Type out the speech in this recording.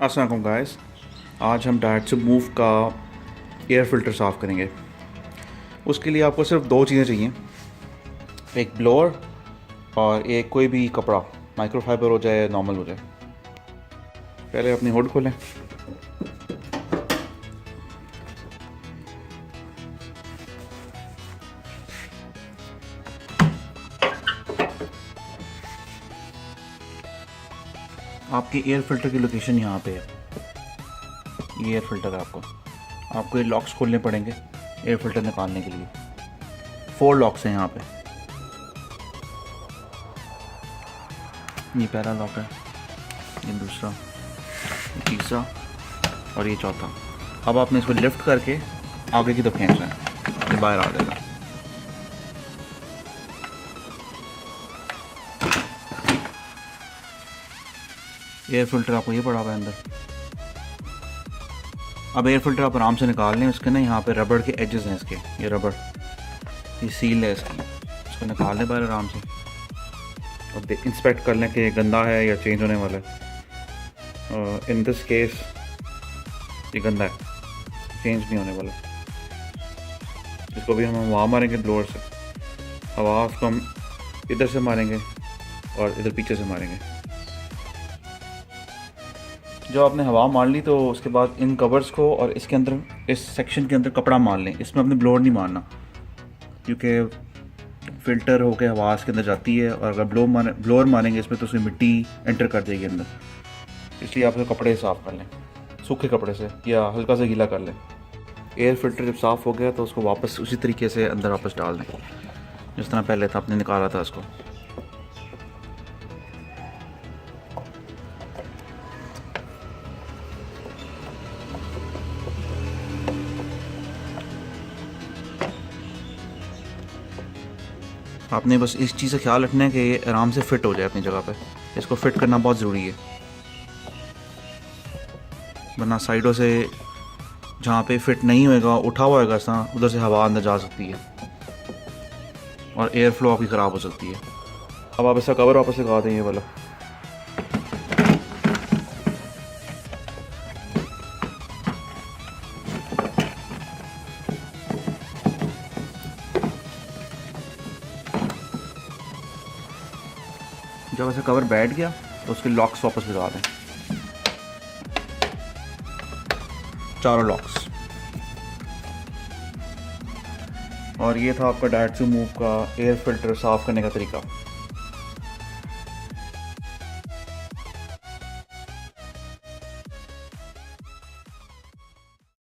अस्सलाम वालेकुम गाइस। आज हम डायरेक्ट से मूव का एयर फ़िल्टर साफ़ करेंगे। उसके लिए आपको सिर्फ दो चीज़ें चाहिए, एक ब्लोअर और एक कोई भी कपड़ा, माइक्रोफाइबर हो जाए नॉर्मल हो जाए। पहले अपनी हुड खोलें। आपके एयर फ़िल्टर की लोकेशन यहाँ पे है। ये एयर फ़िल्टर है। आपको ये लॉक्स खोलने पड़ेंगे एयर फ़िल्टर निकालने के लिए। 4 लॉक्स हैं यहाँ पे। ये पहला लॉक है, ये दूसरा, ये तीसरा और ये चौथा। अब आपने इसको लिफ्ट करके आगे की तरफ खींचना है, ये बाहर आ जाएगा। एयर फ़िल्टर आपको ये पड़ा हुआ है अंदर। अब एयर फ़िल्टर आप आराम से निकाल लें। इसके ना यहाँ पे रबड़ के एजेस हैं, इसके ये रबड़, ये सील है इसकी। इसको निकाल लें बाहर आराम से और इंस्पेक्ट कर लें कि गंदा है या चेंज होने वाला है। इन दिस केस ये गंदा है, चेंज नहीं होने वाला। इसको भी हम हवा मारेंगे ब्लोअर से। हवा उसको हम इधर से मारेंगे और इधर पीछे से मारेंगे। जब आपने हवा मार ली तो उसके बाद इन कवर्स को और इसके अंदर, इस सेक्शन के अंदर कपड़ा मार लें। इसमें अपने ब्लोअर नहीं मारना, क्योंकि फ़िल्टर होकर हवा इसके अंदर जाती है और अगर ब्लोअर मारेंगे इसमें तो उसमें मिट्टी एंटर कर देगी अंदर। इसलिए आप कपड़े साफ़ कर लें, सूखे कपड़े से या हल्का सा गीला कर लें। एयर फ़िल्टर जब साफ़ हो गया तो उसको वापस उसी तरीके से अंदर वापस डाल दें जिस तरह पहले था आपने निकाला था इसको। आपने बस इस चीज़ का ख्याल रखना है कि ये आराम से फ़िट हो जाए अपनी जगह पे। इसको फ़िट करना बहुत ज़रूरी है, वरना साइडों से जहाँ पे फ़िट नहीं होएगा, उठा हुआ होएगा ऐसा, उधर से हवा अंदर जा सकती है और एयर फ्लो आपकी ख़राब हो सकती है। अब आप इसका कवर वापस लगा दें, ये वाला। जब ऐसा कवर बैठ गया तो उसके लॉक्स वापस लगा दें, चारों लॉक्स। और ये था आपका डायरेक्ट टू मूव का एयर फ़िल्टर साफ़ करने का तरीका।